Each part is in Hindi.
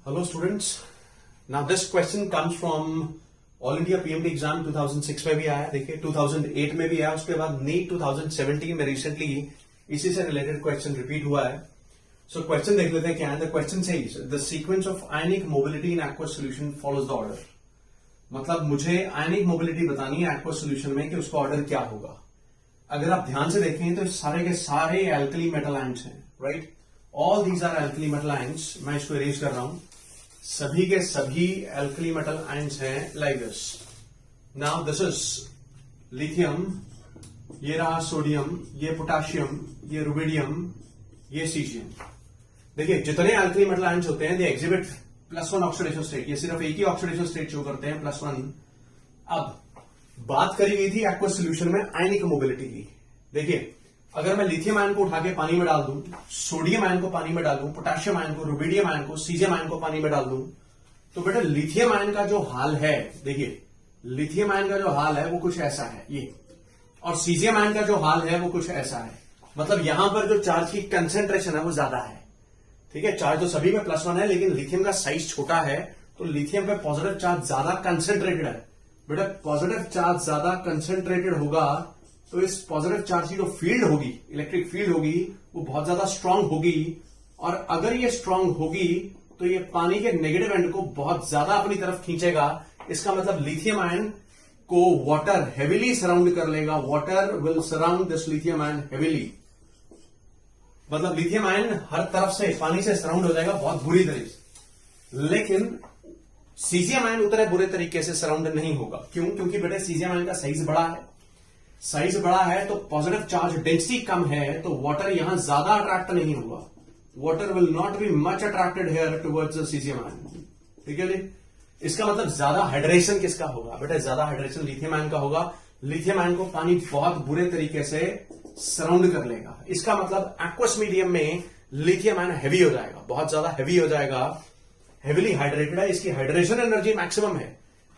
Hello students. Now this question comes from all India PMT exam 2006 में भी आया, देखिए 2008 में भी आया, उसके बाद नीट 2017 में रिसेंटली इसी से रिलेटेड क्वेश्चन रिपीट हुआ है. सो क्वेश्चन देख लेते हैं क्या है. The question says the sequence of ionic mobility in aqueous solution follows the order. मतलब मुझे आयनिक मोबिलिटी बतानी है एक्वस सॉल्यूशन में कि उसका ऑर्डर क्या होगा. अगर आप ध्यान से देखें तो सारे के सारे एल्कली मेटल आयंस हैं, right. All these are alkali metal ions. मैं इसको इरेज कर रहा हूं. सभी के सभी एल्कली मेटल आयंस हैं like this. Now this is lithium, ये रहा सोडियम, ये पोटेशियम, ये रुबिडियम, ये सीजियम. देखिए जितने एल्कली मेटल आयंस होते हैं दे एग्जिबिट +1 ऑक्सीडेशन स्टेट. ये सिर्फ एक ही ऑक्सीडेशन स्टेट शो करते हैं, +1. अब बात करी गई थी एक्वस सॉल्यूशन में आयनिक मोबिलिटी की. देखिए अगर मैं लिथियम आयन को उठा के पानी में डाल दूं, सोडियम आयन को पानी में डाल दूं, पोटेशियम आयन को, रुबिडियम आयन को, सीजियम आयन को पानी में डाल दूं, तो बेटा लिथियम आयन का जो हाल है, देखिए लिथियम आयन का जो हाल है वो कुछ ऐसा है ये, और सीजियम आयन का जो हाल है वो कुछ ऐसा है. मतलब यहां पर जो चार्ज की कंसेंट्रेशन है वो ज्यादा है. ठीक है, चार्ज तो सभी में +1 है, लेकिन लिथियम का साइज छोटा है, तो लिथियम पे पॉजिटिव चार्ज ज्यादा कंसेंट्रेटेड है. बेटा पॉजिटिव चार्ज ज्यादा कंसेंट्रेटेड होगा तो इस पॉजिटिव चार्ज की जो फील्ड होगी, इलेक्ट्रिक फील्ड होगी, वो बहुत ज्यादा स्ट्रांग होगी. और अगर ये स्ट्रांग होगी तो ये पानी के नेगेटिव एंड को बहुत ज्यादा अपनी तरफ खींचेगा. इसका मतलब लिथियम आयन को वाटर हेवीली सराउंड कर लेगा. Water will surround this lithium ion heavily. मतलब लिथियम आयन हर तरफ से पानी से सराउंड हो जाएगा बहुत बुरी तरह से. लेकिन सीजियम आयन उतने बुरे तरीके से सराउंड नहीं होगा. क्यों? क्योंकि बेटे सीजियम आयन का साइज बड़ा है. साइज बड़ा है तो पॉजिटिव चार्ज डेंसिटी कम है, तो वाटर यहां ज्यादा अट्रैक्ट नहीं होगा. Water will not be much attracted here towards the caesium ion. ठीक है जी. इसका मतलब ज्यादा हाइड्रेशन किसका होगा? बेटा ज्यादा हाइड्रेशन लिथियम आयन का होगा. लिथियम आयन को पानी बहुत बुरे तरीके से सराउंड कर लेगा. इसका मतलब एक्वस मीडियम में लिथियम आयन हैवी हो जाएगा, बहुत ज्यादा हैवी हो जाएगा, हेवीली हाइड्रेटेड है. इसकी हाइड्रेशन एनर्जी मैक्सिमम है.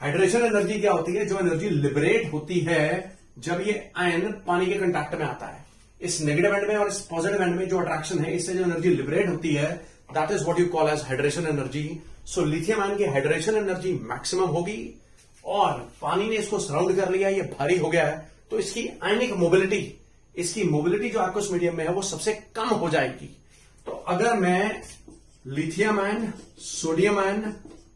हाइड्रेशन एनर्जी क्या होती है? जो एनर्जी लिबरेट होती है जब ये आयन पानी के कंटैक्ट में आता है. इस नेगेटिव एंड में और इस पॉजिटिव एंड में जो अट्रैक्शन है, इससे जो एनर्जी लिबरेट होती है, that is what you call as hydration energy. So lithium ion की हाइड्रेशन एनर्जी मैक्सिमम होगी, और पानी ने इसको सराउंड कर लिया, ये भारी हो गया है, तो इसकी आयनिक मोबिलिटी, इसकी मोबिलिटी जो एक्वस मीडियम में है वो सबसे कम हो जाएगी. तो अगर मैं lithium ion, sodium ion,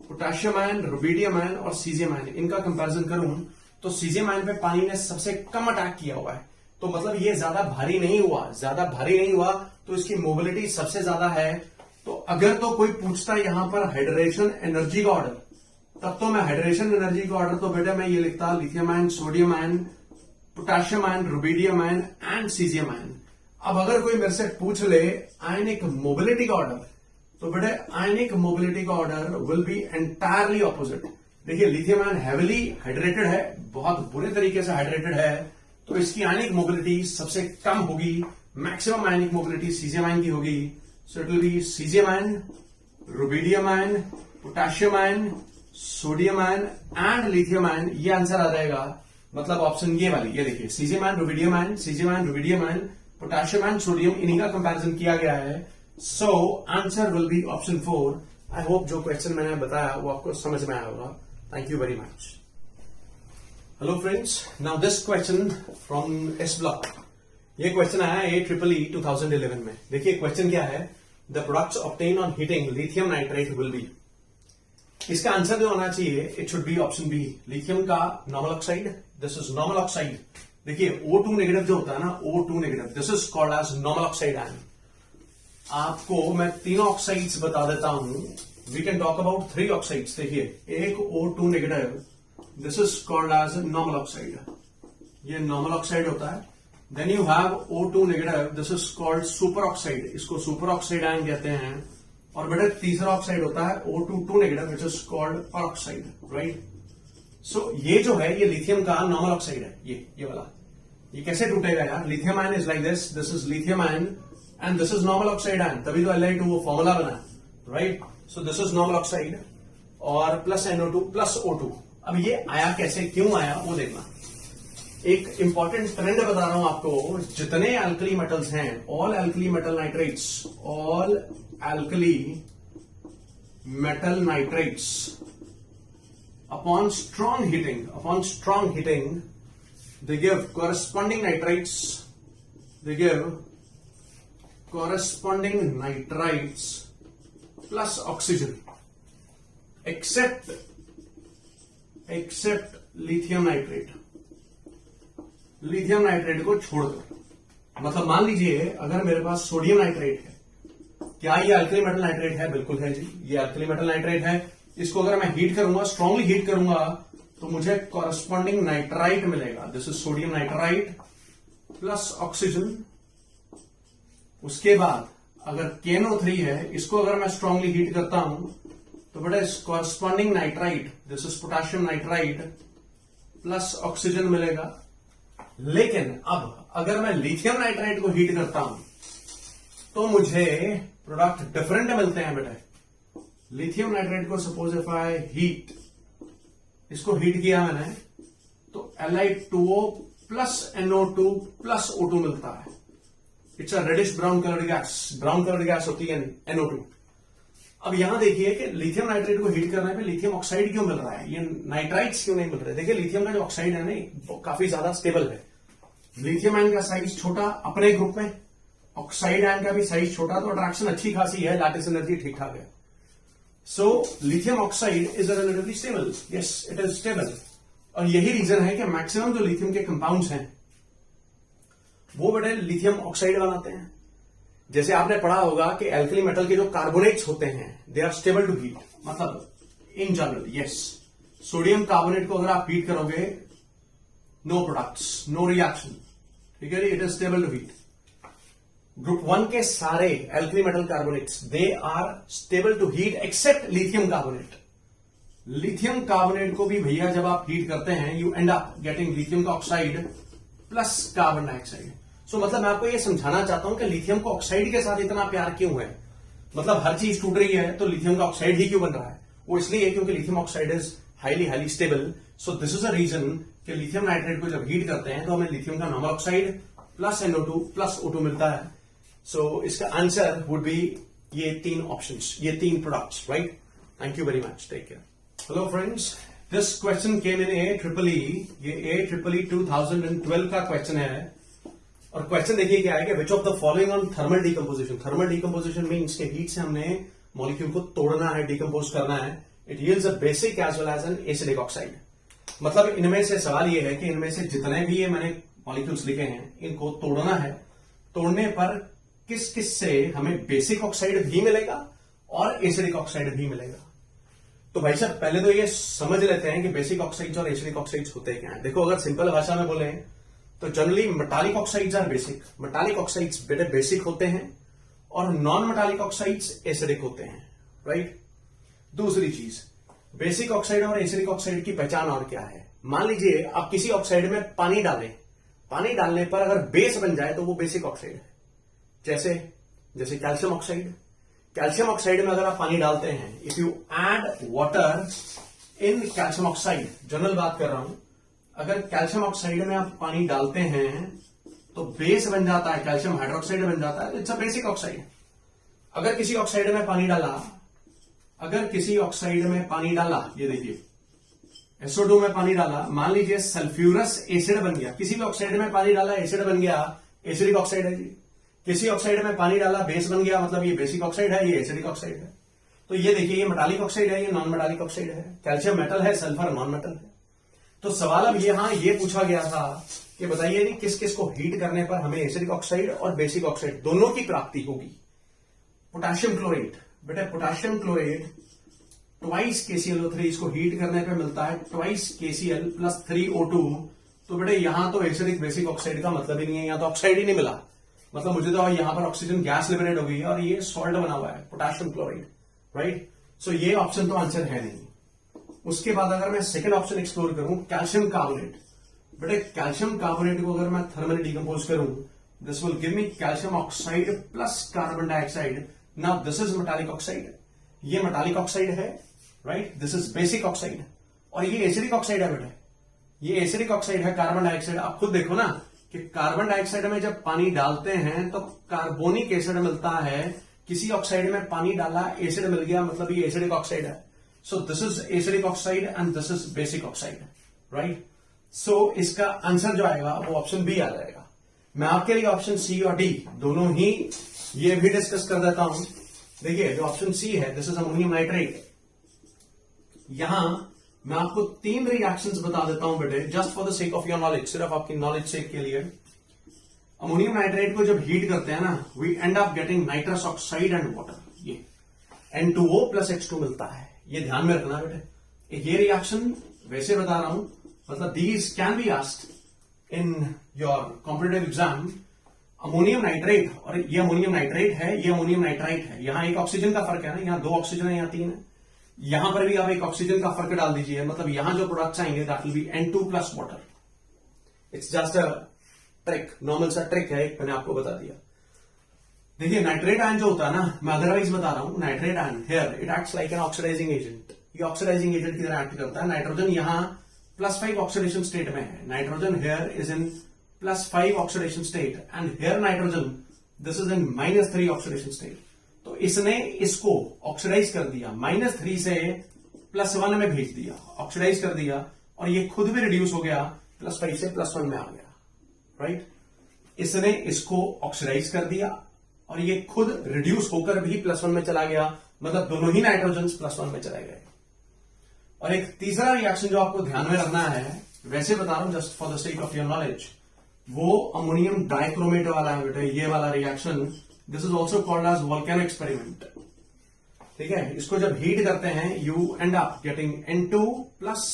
potassium ion, rubidium ion और सीजियम आयन, इनका कंपैरिजन करूं तो सीजियम आयन पे पानी ने सबसे कम अटैक किया हुआ है. तो मतलब ये ज्यादा भारी नहीं हुआ. ज्यादा भारी नहीं हुआ तो इसकी मोबिलिटी सबसे ज्यादा है. तो अगर तो कोई पूछता यहां पर हाइड्रेशन एनर्जी का ऑर्डर, तब तो मैं हाइड्रेशन एनर्जी का ऑर्डर तो बेटा मैं ये लिखता lithium ion, sodium ion, potassium ion, rubidium ion and caesium ion. अब अगर कोई मेरे से पूछ ले आयनिक मोबिलिटी का ऑर्डर, तो बेटे आयनिक मोबिलिटी का order will be entirely opposite. देखिए लिथियम आयन हैवीली हाइड्रेटेड है, बहुत बुरे तरीके से हाइड्रेटेड है, तो इसकी आयनिक मोबिलिटी सबसे कम होगी. मैक्सिमम आयनिक मोबिलिटी सीजियम आयन की होगी. So it will be caesium ion, rubidium ion, potassium ion, sodium ion and lithium ion. ये आंसर आ जाएगा. मतलब ऑप्शन ये वाली, ये देखिए caesium ion, rubidium ion, caesium ion, rubidium ion, potassium ion, sodium, इन्हीं का कंपैरिजन किया गया है. So answer will be option 4. I hope जो क्वेश्चन मैंने बताया वो आपको समझ में आया होगा. Thank you very much. Hello friends. Now this question from S block. ये क्वेश्चन आया AEEE 2011 में. देखिए क्वेश्चन क्या है? The products obtained on heating lithium nitrate will be. इसका आंसर जो होना चाहिए it should be option B. Lithium का normal oxide. This is normal oxide. देखिए O2 नेगेटिव जो होता है ना, O2 negative, this is called as normal oxide ion. आपको मैं तीनों ऑक्साइड्स बता देता हूं. We can talk about 3 oxides. देखिए एक O2 negative, this is called as normal oxide. ये नॉर्मल ऑक्साइड होता है. Then you have O2 negative, this is called super oxide. इसको सुपर ऑक्साइड आयन कहते हैं. और बेटा तीसरा ऑक्साइड होता है O2 negative, which is called peroxide, right. So ये जो है ये लिथियम का नॉर्मल ऑक्साइड है. ये वाला, ये कैसे टूटेगा यार? Lithium ion is like this is lithium ion and this is normal oxide ion. तभी तो Li2 वो फॉर्मूला बना, right. So this is normal oxide और प्लस NO2 प्लस O2. अब ये आया कैसे, क्यों आया वो देखना. एक इंपॉर्टेंट ट्रेंड बता रहा हूं आपको. जितने एल्कली मेटल्स हैं, all alkali metal nitrates, all alkali metal nitrates upon strong heating they give corresponding nitrites plus oxygen except lithium nitrate को छोड़कर। मतलब मान लीजिए अगर मेरे पास सोडियम नाइट्रेट है, क्या ये अल्कली मेटल नाइट्रेट है? बिल्कुल है जी, ये अल्कली मेटल नाइट्रेट है। इसको अगर मैं हीट करूंगा, स्ट्रांगली हीट करूंगा, तो मुझे कॉरस्पॉन्डिंग नाइट्राइट मिलेगा। This is sodium nitrite plus oxygen. उसके बाद अगर KNO3 है, इसको अगर मैं स्ट्रांगली हीट करता हूं तो बेटा corresponding nitrite, this is potassium nitrite plus oxygen मिलेगा। लेकिन अब अगर मैं लिथियम नाइट्राइट को हीट करता हूं तो मुझे प्रोडक्ट डिफरेंट मिलते हैं बेटा। लिथियम नाइट्राइट को सपोज इफ आई हीट, इसको हीट किया मैंने तो Li2O plus NO2 plus O2 मिलता है। It's a reddish brown coloured gas होती है NO2। अब यहां देखिए कि लिथियम नाइट्रेट को हीट करने पे लिथियम ऑक्साइड क्यों मिल रहा है, ये नाइट्राइट्स क्यों नहीं मिल रहे? देखिए लिथियम का जो ऑक्साइड है ना, वो काफी ज्यादा स्टेबल है। लिथियम आयन का साइज छोटा अपने ग्रुप में, ऑक्साइड आयन का भी साइज छोटा, तो अट्रैक्शन अच्छी खासी है, लैटिस एनर्जी ठीक ठाक है। So lithium oxide is relatively stable, yes it is stable. और यही रीजन है कि मैक्सिमम जो लिथियम के कंपाउंड्स हैं वो बेटे लिथियम ऑक्साइड बनाते हैं। जैसे आपने पढ़ा होगा कि एल्कली मेटल के जो कार्बोनेट्स होते हैं they are stable to heat, मतलब in general yes. Sodium carbonate को अगर आप हीट करोगे, नो प्रोडक्ट्स, नो रिएक्शन, ठीक है, it is stable to heat. Group 1 के सारे alkali metal carbonates they are stable to heat except lithium carbonate. Lithium carbonate को भी भैया जब आप हीट करते हैं you end up getting lithium का oxide plus carbon dioxide. So मतलब मैं आपको ये समझाना चाहता हूं कि लिथियम को ऑक्साइड के साथ इतना प्यार क्यों है। मतलब हर चीज टूट रही है तो लिथियम का ऑक्साइड ही क्यों बन रहा है? वो इसलिए क्योंकि lithium oxide is highly stable. So this is a reason कि लिथियम नाइट्रेट को जब हीट करते हैं तो हमें लिथियम का normal oxide plus NO2 plus O2 मिलता है। सो इसका आंसर वुड बी ये 3 ऑप्शंस, ये 3 products, right. Thank you very much, take care. Hello friends, this question came in AEEE, ये AEEE 2012 का क्वेश्चन है। और क्वेश्चन देखिए क्या है कि which of the following on thermal decomposition. Thermal decomposition means के हीट से हमने मॉलिक्यूल को तोड़ना है, डीकंपोज करना है। It yields a basic as well as an acidic oxide. मतलब इनमें से सवाल ये है कि इनमें से जितने भी ये मैंने मॉलिक्यूल्स लिखे हैं इनको तोड़ना है। तोड़ने पर किस किस से हमें बेसिक ऑक्साइड भी मिलेगा और एसिडिक ऑक्साइड भी मिलेगा। तो भाई साहब पहले तो ये समझ लेते हैं कि बेसिक ऑक्साइड्स और एसिडिक ऑक्साइड्स होते क्या है। देखो अगर सिंपल भाषा में बोले तो generally metallic oxides are basic. Metallic oxides बेटे बेसिक होते हैं और नॉन मेटालिक ऑक्साइड्स एसिडिक होते हैं, राइट। दूसरी चीज, बेसिक ऑक्साइड और एसिडिक ऑक्साइड की पहचान और क्या है। मान लीजिए आप किसी ऑक्साइड में पानी डालें, पानी डालने पर अगर बेस बन जाए तो वो बेसिक ऑक्साइड है। जैसे कैल्शियम ऑक्साइड। कैल्शियम ऑक्साइड में अगर आप पानी डालते हैं, if you add water in calcium oxide, general बात कर रहा हूं, अगर कैल्शियम ऑक्साइड में आप पानी डालते हैं तो बेस बन जाता है, कैल्शियम हाइड्रोक्साइड बन जाता है, तो इट्स अ बेसिक ऑक्साइड। अगर किसी ऑक्साइड में पानी डाला, ये देखिए SO2 में पानी डाला, मान लीजिए सल्फ्यूरस एसिड बन गया। किसी भी ऑक्साइड में पानी डाला एसिड बन गया, एसिडिक ऑक्साइड है जी। किसी ऑक्साइड में पानी डाला बेस बन गया, मतलब ये बेसिक ऑक्साइड है, ये एसिडिक ऑक्साइड है। तो ये देखिए ये मेटालिक ऑक्साइड है, ये नॉन मेटालिक ऑक्साइड है। कैल्शियम मेटल है, सल्फर नॉन मेटल है। तो सवाल अब यहां ये पूछा गया था कि बताइए नहीं किस किस को हीट करने पर हमें एसिडिक ऑक्साइड और बेसिक ऑक्साइड दोनों की प्राप्ति होगी। पोटेशियम क्लोरेट, बेटा पोटेशियम क्लोरेट ट्वाइस KClO3, इसको हीट करने पे मिलता है ट्वाइस KCl प्लस 3O2। तो बेटे यहां तो एसिडिक बेसिक ऑक्साइड का मतलब ही नहीं है, यहां तो ऑक्साइड ही नहीं मिला। मतलब मुझे तो यहां पर ऑक्सीजन गैस लिबरेट हो गई है और ये सॉल्ट बना हुआ है पोटेशियम क्लोराइड, राइट। सो ये ऑप्शन तो आंसर है नहीं। उसके बाद अगर मैं सेकंड ऑप्शन एक्सप्लोर करूं, कैल्शियम कार्बोनेट। बेटे कैल्शियम कार्बोनेट को अगर मैं थर्मली डीकंपोज करूं, this will give me calcium oxide plus carbon dioxide. Now this is metallic oxide, ये मेटालिक ऑक्साइड है, right. This is basic oxide और ये एसिडिक ऑक्साइड है बेटे, ये एसिडिक ऑक्साइड है, कार्बन डाइऑक्साइड। आप खुद देखो ना कि कार्बन डाइऑक्साइड में जब पानी डालते हैं तो कार्बोनिक एसिड मिलता है, किसी ऑक्साइड में पानी डाला, एसिड मिल गया, मतलब ये एसिडिक ऑक्साइड है. So this is acidic oxide and this is basic oxide, right. So इसका आंसर जो आएगा वो ऑप्शन बी आ जाएगा. मैं आपके लिए ऑप्शन सी और डी दोनों ही ये भी डिस्कस कर देता हूं. देखिए, जो ऑप्शन सी है, दिस इज अमोनियम नाइट्रेट. यहां मैं आपको 3 रिएक्शंस बता देता हूं बेटे, just for the sake of your knowledge, सिर्फ आपकी नॉलेज सेक के लिए. अमोनियम नाइट्रेट को जब हीट करते हैं ना, we end up getting nitrous oxide and water. ये N2O प्लस H2 मिलता है. ये ध्यान में रखना बेटे. ये रिएक्शन वैसे बता रहा हूं, मतलब these can be asked in your competitive exam. Ammonium nitrate, और ये अमोनियम नाइट्रेट है, ये अमोनियम नाइट्राइट है. यहां एक ऑक्सीजन का फर्क है ना, यहां 2 ऑक्सीजन है, यहां 3 है. यहां पर भी आप एक ऑक्सीजन का फर्क डाल दीजिए, मतलब यहां जो प्रोडक्ट्स आएंगे that will B N2 plus water. It's just a trick, normal सा ट्रिक है, मैंने आपको बता दिया. देखिए, नाइट्रेट आयन जो होता है ना, मैं अदरवाइज बता रहा हूं, nitrate ion here it acts like an oxidising agent. ये ऑक्सीडाइजिंग एजेंट की तरह एक्ट करता है. नाइट्रोजन यहां +5 ऑक्सीडेशन स्टेट में है. Nitrogen here is in +5 oxidation state and here nitrogen this is in -3 oxidation state. तो इसने इसको ऑक्सीडाइज कर दिया, -3 से +1 में भेज दिया, ऑक्सीडाइज कर दिया, और ये खुद भी रिड्यूस हो गया, +5 से +1 में आ गया, राइट. इसने इसको ऑक्सीडाइज कर दिया और ये खुद रिड्यूस होकर भी +1 में चला गया, मतलब दोनों ही नाइट्रोजन +1 में चले गए. और एक तीसरा रिएक्शन जो आपको ध्यान में रखना है, वैसे बता रहा हूं just for the sake of your knowledge, वो अमोनियम डाइक्रोमेट वाला है बेटा. ये वाला reaction, this is also called as volcano experiment. ठीक है, इसको जब हीट करते हैं you end up getting N2 plus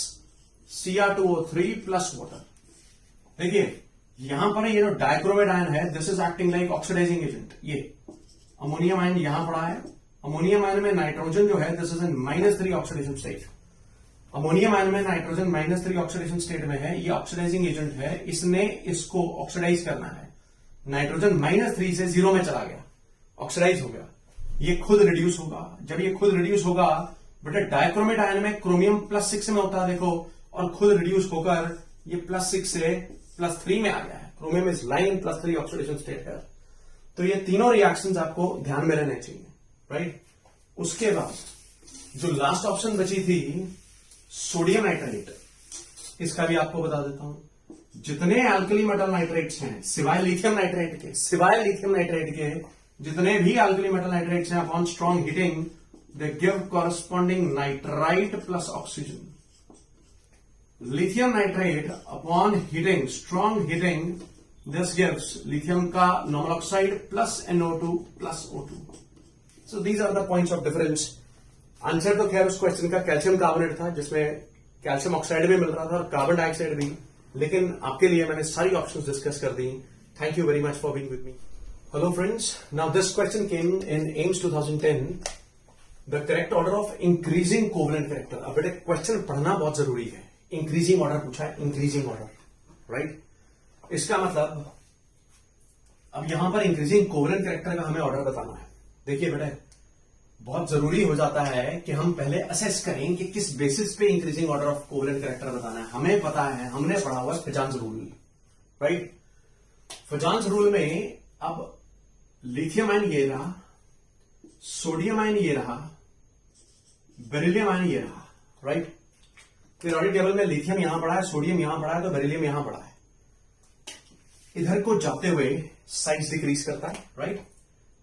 Cr2O3 plus water. देखिए, यहां पर ये जो डाइक्रोमेट आयन है, this is acting like oxidising agent. ये अमोनियम आयन यहां पड़ा है. अमोनियम आयन में नाइट्रोजन जो है, this is in -3 oxidation state. Ammonium ion में नाइट्रोजन -3 ऑक्सीडेशन स्टेट में है. ये ऑक्सीडाइजिंग एजेंट है, इसने इसको ऑक्सीडाइज करना है. नाइट्रोजन -3 से 0 में चला गया, ऑक्सीडाइज हो गया. ये खुद रिड्यूस होगा. जब ये खुद रिड्यूस होगा बेटा, डाइक्रोमेट आयन में क्रोमियम +6 में होता है, देखो, और खुद रिड्यूस होकर ये +6 से +3 में आ गया है. Chromium is lying +3 oxidation state है. तो ये तीनों रिएक्शंस आपको ध्यान में रहने चाहिए, राइट. उसके बाद जो लास्ट ऑप्शन बची थी, सोडियम नाइट्रेट, इसका भी आपको बता देता हूं. जितने अल्कली मेटल नाइट्रेट्स हैं, सिवाय लिथियम नाइट्रेट के जितने भी अल्कली मेटल नाइट्रेट्स हैं, upon strong heating they give corresponding nitrite plus oxygen. Lithium nitrate upon heating, strong heating, this gives lithium का normal oxide plus NO2 plus O2. So these are the points of difference. Answer तो खैर उस क्वेश्चन का कैल्शियम कार्बोनेट था, जिसमें कैल्शियम ऑक्साइड भी मिल रहा था और कार्बन डाइऑक्साइड भी, लेकिन आपके लिए मैंने सारी ऑप्शंस डिस्कस कर दी. Thank you very much for being with me. Hello friends, now this question came in AIIMS 2010, the correct order of increasing covalent character. अब बेटे, क्वेश्चन पढ़ना बहुत जरूरी है. इंक्रीजिंग ऑर्डर पूछा है, इंक्रीजिंग ऑर्डर, राइट. इसका मतलब अब यहां पर इंक्रीजिंग कोवेलेंट कैरेक्टर का हमें ऑर्डर बताना है. देखिए बेटे, बहुत जरूरी हो जाता है कि हम पहले असेस करें कि किस बेसिस पे increasing order of covalent character बताना है. हमें पता है, हमने पढ़ा हुआ फिजान्स रूल, राइट. फिजान्स रूल में अब लिथियम आयन ये रहा, सोडियम आयन ये रहा, बेरिलियम आयन ये रहा, राइट. पीरियोडिक टेबल में लिथियम यहां पड़ा है, सोडियम यहां पड़ा है, तो बेरिलियम यहां पड़ा है. इधर को जाते हुए साइज डिक्रीज करता है, राइट.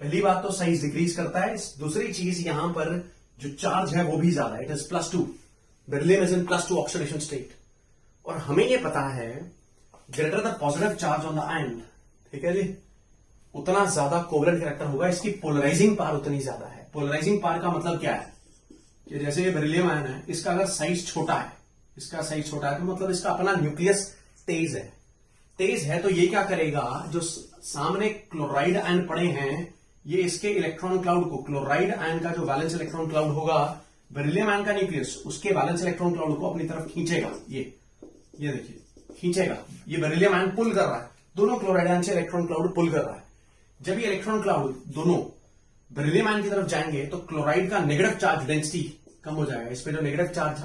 पहली बात तो साइज डिक्रीज करता है. दूसरी चीज, यहां पर जो चार्ज है वो भी ज्यादा है, it is +2. Beryllium is in +2 oxidation state. और हमें ये पता है, greater the positive charge on the ion, ठीक है जी, उतना ज्यादा कोवेलेंट कैरेक्टर होगा. इसकी पोलराइजिंग पावर उतनी ज्यादा है. पोलराइजिंग पावर का मतलब क्या है कि जैसे ये बेरिलियम आयन है, इसका अगर साइज छोटा है, तो मतलब इसका अपना न्यूक्लियस तेज है. तो ये क्या करेगा, जो सामने क्लोराइड आयन पड़े हैं, ये इसके इलेक्ट्रॉन क्लाउड को, क्लोराइड आयन का जो वैलेंस इलेक्ट्रॉन क्लाउड होगा, बेरिलियम आयन का न्यूक्लियस, उसके वैलेंस इलेक्ट्रॉन क्लाउड को अपनी तरफ खींचेगा. ये देखिए, खींचेगा. ये बेरिलियम आयन पुल कर रहा है, दोनों क्लोराइड आयन से इलेक्ट्रॉन क्लाउड पुल कर रहा है. जब ये इलेक्ट्रॉन क्लाउड दोनों बेरिलियम आयन की तरफ जाएंगे, तो क्लोराइड का नेगेटिव चार्ज डेंसिटी कम हो जाएगा. इस पे जो नेगेटिव चार्ज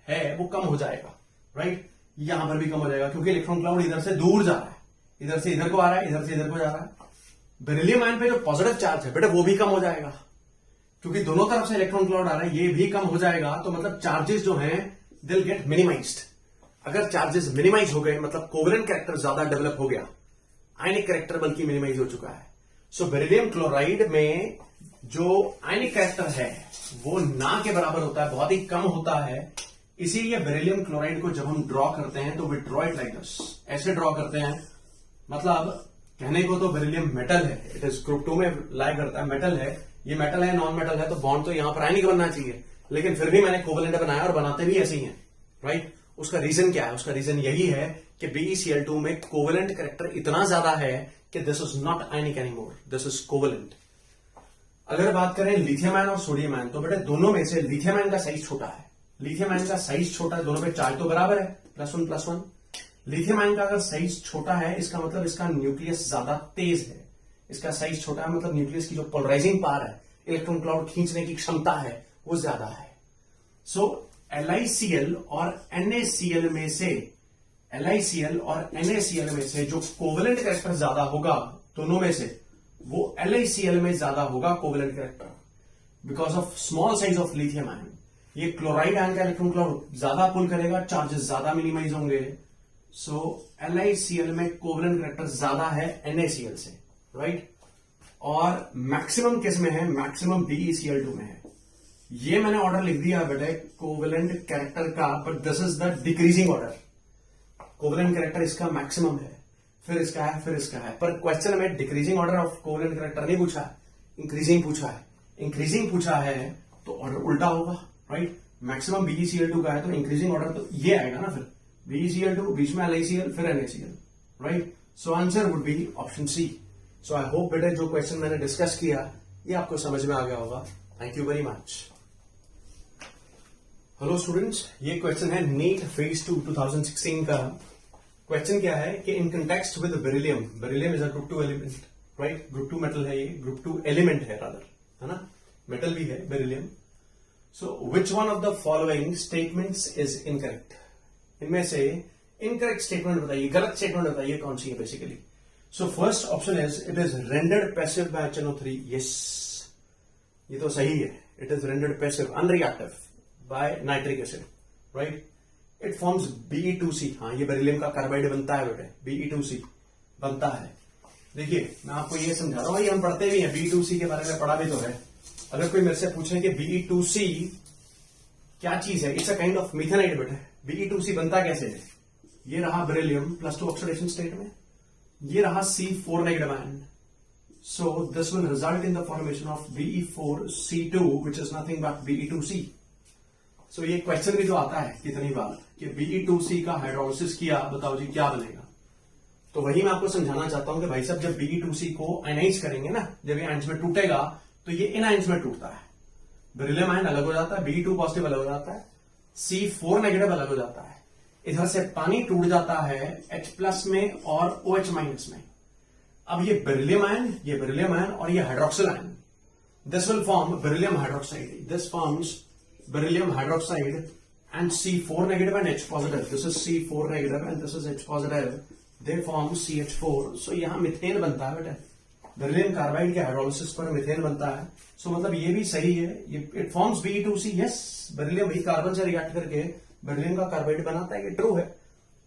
है वो कम हो जाएगा, राइट. यहां पर भी कम हो जाएगा, क्योंकि इलेक्ट्रॉन क्लाउड इधर से दूर जा रहा है, इधर से इधर को आ रहा है, इधर से इधर को जा रहा है. बेरिलियम आयन पे जो पॉजिटिव चार्ज है बेटा वो भी कम हो जाएगा, क्योंकि दोनों तरफ से इलेक्ट्रॉन क्लाउड आ रहा है, ये भी कम हो जाएगा, तो मतलब चार्जेस जो हैं दे विल गेट मिनिमाइज्ड। अगर चार्जेस मिनिमाइज हो गए मतलब कोवेलेंट कैरेक्टर ज्यादा डेवलप हो गया, आयनिक कैरेक्टर बल्कि मिनिमाइज हो चुका है। सो बेरिलियम क्लोराइड में जो आयनिक कैरेक्टर है वो ना के बराबर होता है, बहुत ही कम होता है। इसीलिए बेरिलियम क्लोराइड को जब हम ड्रॉ करते हैं तो we draw it like this, ऐसे ड्रॉ करते हैं। मतलब कहने को तो बेरिलियम मेटल है, इट इज ग्रुप 2 में लाई करता है, मेटल है, ये मेटल है, नॉन मेटल है, तो बॉन्ड तो यहां पर आयनिक बनना चाहिए, लेकिन फिर भी मैंने कोवेलेंट बनाया और बनाते भी ऐसे ही हैं, राइट। उसका रीजन क्या है? उसका रीजन यही है कि BeCl2 में कोवेलेंट कैरेक्टर इतना ज्यादा है कि this is not ionic anymore, this is covalent. अगर बात करें लिथियम आयन और सोडियम आयन, तो बेटा दोनों में से लिथियम आयन का साइज छोटा है, लिथियम आयन का साइज छोटा है, दोनों पे चार्ज तो बराबर है, +1+1। लिथियम आयन का अगर साइज छोटा है इसका मतलब इसका न्यूक्लियस ज्यादा तेज है, इसका साइज छोटा है मतलब न्यूक्लियस की जो पोलराइजिंग पावर है, इलेक्ट्रॉन क्लाउड खींचने की क्षमता है, वो ज्यादा है। सो LiCl और NaCl में से, LiCl और NaCl में से जो कोवेलेंट कैरेक्टर ज्यादा होगा दोनों में से, वो LiCl में ज्यादा होगा covalent character, because of small size of lithium ion. ये क्लोराइड आयन का इलेक्ट्रॉन क्लाउड ज्यादा पुल करेगा, चार्जेस ज्यादा मिनिमाइज होंगे। सो LiCl में कोवेलेंट कैरेक्टर ज्यादा है NaCl से, राइट। और मैक्सिमम किस में है? मैक्सिमम BeCl2 में है। ये मैंने ऑर्डर लिख दिया बेटे कोवेलेंट कैरेक्टर का, but this is the decreasing order. Covalent character इसका मैक्सिमम है, फिर इसका है, फिर इसका है, पर क्वेश्चन में decreasing order of covalent character नहीं पूछा है, इंक्रीजिंग पूछा है। इंक्रीजिंग पूछा है तो ऑर्डर उल्टा होगा, राइट। मैक्सिमम BeCl2 का है तो इंक्रीजिंग ऑर्डर तो ये आएगा ना, फिर BeCl2 बीच में LiCl फिर NaCl, right. So answer would be option C. So I hope बेटे जो क्वेश्चन मैंने डिस्कस किया ये आपको समझ में आ गया होगा। Thank you very much. Hello students, ये क्वेश्चन है नीट फेज 2 2016 का। क्वेश्चन क्या है कि in context with beryllium, beryllium is a group 2 element, right, group 2 metal है, ये ग्रुप 2 एलिमेंट है रादर, है ना, मेटल भी है beryllium. So which one of the following statements is incorrect? इनमें से इनकरेक्ट स्टेटमेंट बताइए, गलत स्टेटमेंट बताइए कौन सी है basically. So first option is it is rendered passive by HNO3, yes, ये तो सही है, it is rendered passive unreactive by nitric acid, right. It forms Be2C, हाँ ये बेरिलियम का कार्बाइड बनता है बेटे, Be2C बनता है। देखिए मैं आपको ये समझा रहा हूं, ये हम पढ़ते भी हैं, Be2C के बारे में पढ़ा भी तो है। अगर कोई मेरे से पूछे कि Be2C क्या चीज है, इट्स अ काइंड ऑफ मिथेनाइड बेटे। Be2C बनता कैसे है? ये रहा बेरिलियम +2 ऑक्सीडेशन स्टेट में, ये रहा C4 negative ion, so this will result in the formation of Be4C2 which is nothing but Be2C। सो ये क्वेश्चन भी जो आता है कितनी बार कि Be2C का हाइड्रोलिसिस किया, बताओ जी क्या बनेगा। तो वही मैं आपको समझाना चाहता हूं कि भाई साहब जब Be2C को आयनाइज करेंगे ना, जब ये आयन्स में टूटेगा तो ये इन आयन्स में टूटता है, बेरिलियम आयन अलग हो जाता है, Be2 पॉजिटिव अलग हो जाता है, C4 नेगेटिव अलग हो जाता है, इधर से पानी टूट जाता है H+ में और OH- में। अब ये बेरिलियम आयन, ये बेरिलियम आयन और ये hydroxyl ion, this will form beryllium hydroxide, this forms beryllium hydroxide and C4 negative and H positive. This is C4 negative and this is H positive. They form CH4. So यहाँ मिथेन बनता है बेटा, बेरिलियम कार्बाइड के हाइड्रोलिसिस पर मिथेन बनता है। सो मतलब ये भी सही है, ये it forms Be2C, yes, beryllium भी कार्बन से रिएक्ट करके बेरिलियम का कार्बाइड बनाता है, ये ट्रू है।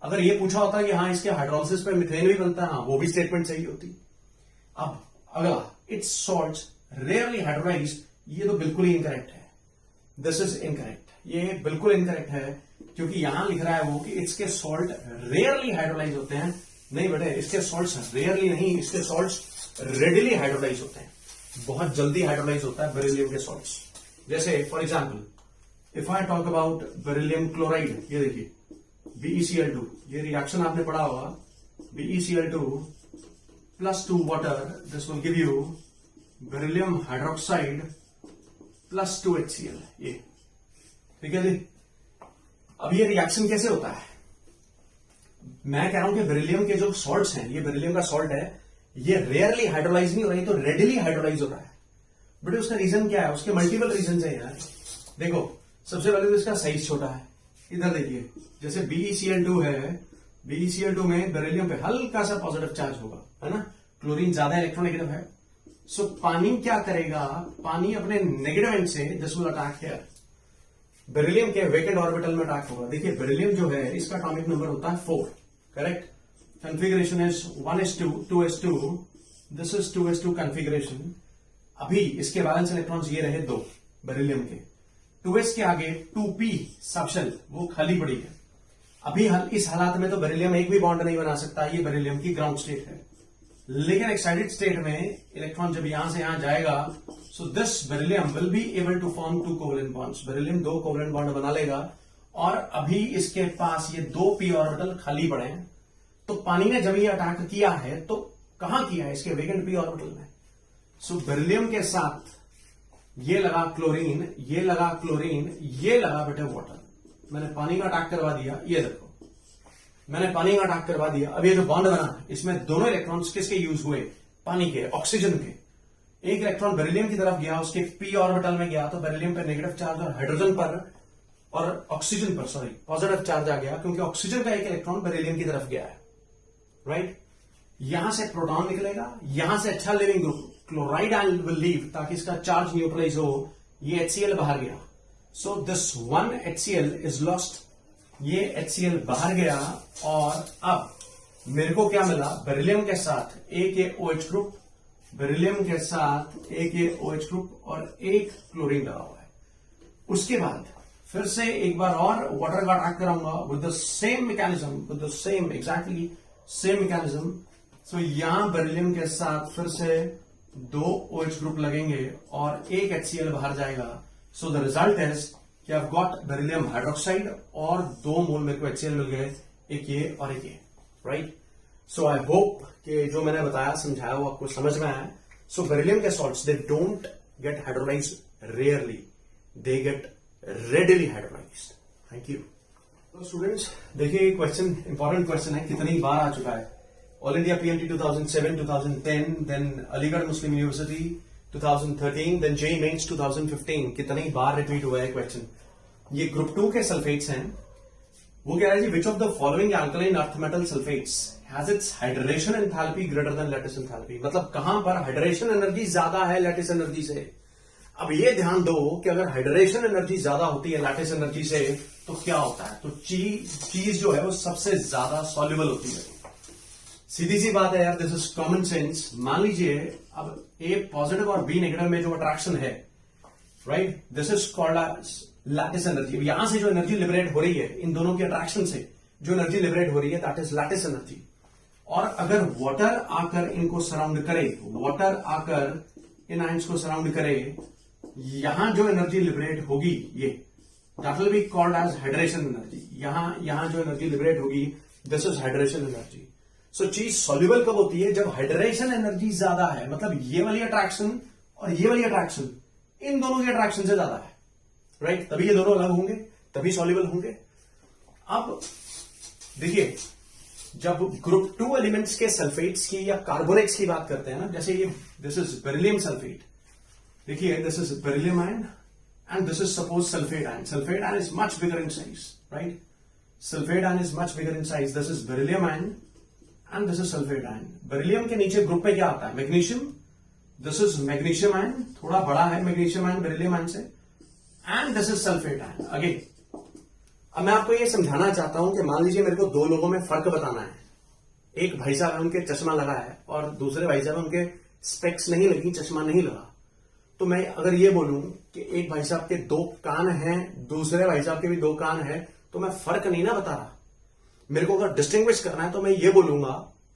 अगर ये पूछा होता कि हाँ इसके हाइड्रोलिसिस पर मिथेन भी बनता है, हाँ वो भी स्टेटमेंट सही होती। अब अगला, इट्स सॉल्ट्स रेयरली हाइड्रोलाइज्ड, ये तो बिल्कुल ही इनकरेक्ट है, दिस इज इनकरेक्ट, ये बिल्कुल इनकरेक्ट है, क्योंकि यहां लिख रहा है वो कि इसके सॉल्ट रेयरली हाइड्रोलाइज होते हैं। नहीं बेटे, इसके सॉल्ट्स रेयरली नहीं, इसके सॉल्ट्स रेडिली हाइड्रोलाइज होते हैं, बहुत जल्दी हाइड्रोलाइज होता है बेरिलियम के सॉल्ट्स। जैसे for example if I talk about beryllium chloride, ये देखिए BeCl2, ये रिएक्शन आपने पढ़ा होगा, BeCl2 +2 water, this will give you beryllium hydroxide +2 HCl, ये ठीक है जी। अब ये रिएक्शन कैसे होता है? मैं कह रहा हूं कि बेरिलियम के जो सॉल्ट्स हैं, ये बेरिलियम का सॉल्ट है, ये रेयरली हाइड्रोलाइज नहीं हो रही, तो रेडिली हाइड्रोलाइज हो रहा है। बट उसका रीजन क्या है? उसके मल्टीपल रीजन है यार। देखो सबसे पहले तो इसका साइज छोटा है, इधर देखिए, जैसे BeCl2 है, BeCl2 में बेरिलियम पे हल्का सा पॉजिटिव चार्ज होगा, है ना, क्लोरीन ज्यादा इलेक्ट्रोनेगेटिव है। सो पानी क्या करेगा, पानी अपने नेगेटिव एंड से this will attack here, beryllium के वेकेंट ऑर्बिटल में अटैक होगा। देखिए बेरिलियम जो है इसका एटॉमिक नंबर होता है 4, correct. Configuration is 1s2 2s2, this is 2s2 configuration. अभी इसके बैलेंस इलेक्ट्रॉन्स ये रहे 2 बेरिलियम के, 2s के आगे 2p सबशेल वो खाली पड़ी है। अभी इस हालात में तो बेरिलियम एक भी बॉन्ड नहीं बना सकता, ये बेरिलियम की ग्राउंड स्टेट है। लेकिन एक्साइटेड स्टेट में इलेक्ट्रॉन जब यहां से यहां जाएगा, so this beryllium will be able to form 2 covalent bonds. Beryllium 2 covalent bond बना लेगा और अभी इसके पास ये 2p ऑर्बिटल खाली पड़े हैं। तो पानी ने जब ये अटैक किया है तो कहां किया है, इसके वेकेंट p ऑर्बिटल में। सो बेरिलियम के साथ ये लगा क्लोरीन, ये लगा क्लोरीन, ये लगा बेटे वाटर। मैंने पानी में अटैक करवा दिया, ये देखो मैंने पानी में अटैक करवा दिया। अब ये जो बॉन्ड बना इसमें दोनों इलेक्ट्रॉन्स किसके यूज हुए, पानी के, ऑक्सीजन के। एक इलेक्ट्रॉन बेरिलियम की तरफ गया, उसके p ऑर्बिटल में गया तो बेरिलियम पे नेगेटिव चार्ज और हाइड्रोजन पर और ऑक्सीजन पर पॉजिटिव चार्ज आ गया, क्योंकि ऑक्सीजन का एक इलेक्ट्रॉन बेरिलियम की तरफ गया है, राइट। यहां से प्रोटॉन निकलेगा, यहां से अच्छा leaving group chloride ion will leave ताकि इसका चार्ज न्यूट्रलाइज हो। ये HCl बाहर गया, so this 1 HCl is lost. ये HCl बाहर गया और अब मेरे को क्या मिला, बेरिलियम के साथ एक ये OH ग्रुप, बेरिलियम के साथ एक ये OH ग्रुप और एक क्लोरीन लगा हुआ है। उसके बाद फिर से एक बार और वाटर का अटैक कराऊंगा with the same mechanism, with the same exactly same mechanism. So यहां बेरिलियम के साथ फिर से 2 OH ग्रुप लगेंगे और एक HCl बाहर जाएगा। सो द रिजल्ट इज कि I've got बेरिलियम हाइड्रोक्साइड और 2 मोल मेरे को HCl मिल गए, एक ये और एक ये, राइट। सो आई होप कि जो मैंने बताया समझाया वो आपको समझ में आया। सो बेरिलियम के salts they don't get hydrolysed rarely, they get readily hydrolysed. Thank you. तो स्टूडेंट्स देखिए क्वेश्चन इंपॉर्टेंट क्वेश्चन है, कितनी बार आ चुका है। All India PMT 2007, 2010, then Aligarh Muslim University 2013, then JEE Mains 2015, कितनी बार रिपीट हुआ है क्वेश्चन। ये ग्रुप 2 के सल्फेट्स हैं। वो कह रहा है जी which of the following alkaline earth metal sulphates has its hydration enthalpy greater than lattice enthalpy, मतलब कहां पर हाइड्रेशन एनर्जी ज्यादा है लैटिस एनर्जी से। अब ये ध्यान दो कि अगर हाइड्रेशन एनर्जी ज्यादा होती है लैटिस एनर्जी से तो क्या होता है, तो चीज जो है वो सबसे ज्यादा सॉल्युबल होती है। सीधी सी बात है यार, दिस इज कॉमन सेंस। मान लीजिए अब A पॉजिटिव और B नेगेटिव में जो अट्रैक्शन है, right, this is called lattice energy. यहां से जो एनर्जी लिबरेट हो रही है इन दोनों की अट्रैक्शन से जो एनर्जी लिबरेट हो रही है दैट इज लैटिस एनर्जी। और अगर वाटर आकर इनको सराउंड करे, वाटर आकर इन आयंस को सराउंड करे, यहां जो एनर्जी लिबरेट होगी ये that will be called as hydration energy. यहां जो एनर्जी लिबरेट होगी this is hydration energy. So चीज सॉल्युबल कब होती है, जब हाइड्रेशन एनर्जी ज्यादा है, मतलब ये वाली अट्रैक्शन और ये वाली अट्रैक्शन इन दोनों की अट्रैक्शन से ज्यादा है, राइट, तभी ये दोनों अलग होंगे, तभी सॉल्युबल होंगे। अब देखिए जब ग्रुप 2 एलिमेंट्स के सल्फेट्स की या कार्बोनेट्स की बात करते हैं ना, जैसे ये दिस इज बेरिलियम सल्फेट, देखिए this is beryllium ion and this is suppose sulphate ion. Sulphate ion is much bigger in size, right, sulphate ion is much bigger in size. This is beryllium ion and this is sulphate ion. Beryllium के नीचे ग्रुप में क्या आता है, magnesium, this is magnesium ion, थोड़ा बड़ा है मैग्नीशियम आयन बेरिलियम आयन से, and this is sulphate ion again. अब मैं आपको ये समझाना चाहता हूं कि मान लीजिए मेरे को 2 लोगों में फर्क बताना है। एक भाई साहब है उनके चश्मा लगा है और दूसरे भाई साहब उनके स्पेक्स नहीं लगी, चश्मा नहीं लगा। तो मैं अगर ये बोलूं कि एक भाई साहब के 2 कान हैं, दूसरे भाई साहब के भी 2 कान हैं, तो मैं फर्क नहीं ना बता रहा। मेरे को अगर डिस्टिंग्विश करना है तो मैं ये बोलूंगा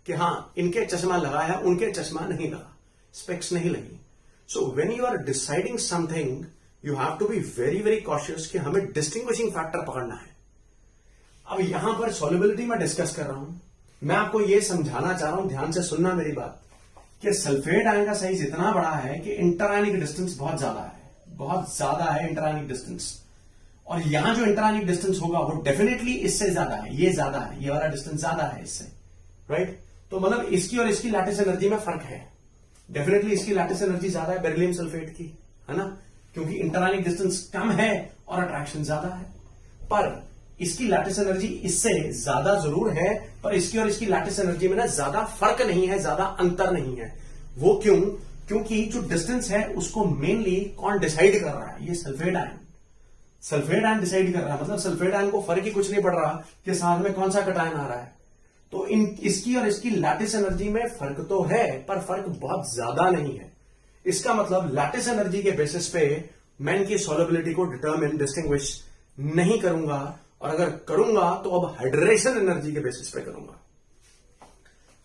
कि हाँ इनके चश्मा लगा है, उनके चश्मा नहीं लगा, स्पेक्स नहीं लगी। So when you are deciding something you have to be very very cautious कि हमें डिस्टिंग्विशिंग फैक्टर पकड़ना है। अब यहां पर सॉल्युबिलिटी में डिस्कस कर रहा हूं, मैं आपको यह समझाना चाह रहा हूं, ध्यान से सुनना मेरी बात, कि सल्फेट आयन का साइज इतना बड़ा है कि इंटरआयनिक डिस्टेंस बहुत ज्यादा है, बहुत ज्यादा है इंटरआयनिक डिस्टेंस। और यहां जो इंटरआयनिक डिस्टेंस होगा वो डेफिनेटली इससे ज्यादा है, ये ज्यादा है, ये वाला डिस्टेंस ज्यादा है इससे, राइट। तो मतलब इसकी और इसकी लैटिस एनर्जी में फर्क है, डेफिनेटली इसकी लैटिस एनर्जी ज्यादा है बेरिलियम सल्फेट की, है ना, क्योंकि इंटरआयनिक डिस्टेंस कम है और अट्रैक्शन ज्यादा है। पर इसकी लैटिस एनर्जी इससे ज्यादा जरूर है, पर इसकी और इसकी लैटिस एनर्जी में ना ज्यादा फर्क नहीं है, ज्यादा अंतर नहीं है। वो क्यों? क्योंकि जो डिस्टेंस है उसको मेनली कौन डिसाइड कर रहा है? ये sulphate ion. Sulphate ion decide कर रहा है, मतलब सल्फेट आयन को फर्क ही कुछ नहीं पड़ रहा कि साथ में कौन सा कटायन आ रहा है। तो इसकी और इसकी लैटिस एनर्जी में फर्क तो है, पर फर्क बहुत ज्यादा नहीं है। इसका मतलब लैटिस एनर्जी के बेसिस पे मैं इनकी सॉल्युबिलिटी को डिटरमिन, डिस्टिंग्विश नहीं करूंगा, और अगर करूंगा तो अब हाइड्रेशन एनर्जी के बेसिस पे करूंगा।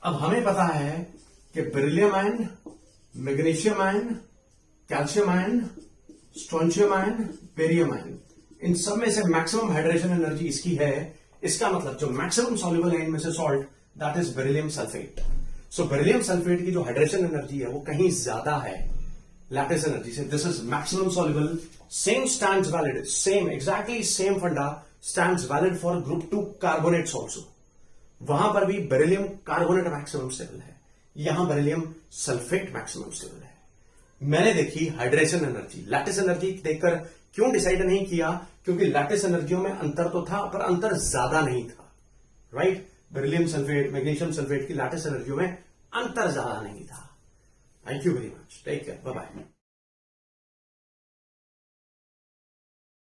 अब हमें पता है कि beryllium ion, magnesium ion, calcium ion, strontium ion, barium ion, इन सब में से मैक्सिमम हाइड्रेशन एनर्जी इसकी है। इसका मतलब जो मैक्सिमम सॉल्युबल है इनमें से salt, that is beryllium sulphate. So beryllium sulphate की जो हाइड्रेशन एनर्जी है वो कहीं ज्यादा है लैटिस एनर्जी से। This is maximum soluble. Same stands valid, same exactly same funda stands valid for group 2 carbonates also. वहां पर भी बेरिलियम कार्बोनेट मैक्सिमम स्टेबल है, यहां बेरिलियम सल्फेट मैक्सिमम स्टेबल है। मैंने देखी हाइड्रेशन एनर्जी, लैटिस एनर्जी देखकर क्यों डिसाइड नहीं किया? क्योंकि लैटिस एनर्जियों में अंतर तो था, पर अंतर ज्यादा नहीं था, right? Beryllium sulphate, magnesium sulphate की लैटिस एनर्जियों में अंतर ज्यादा नहीं था। Thank you very much, take care, bye bye.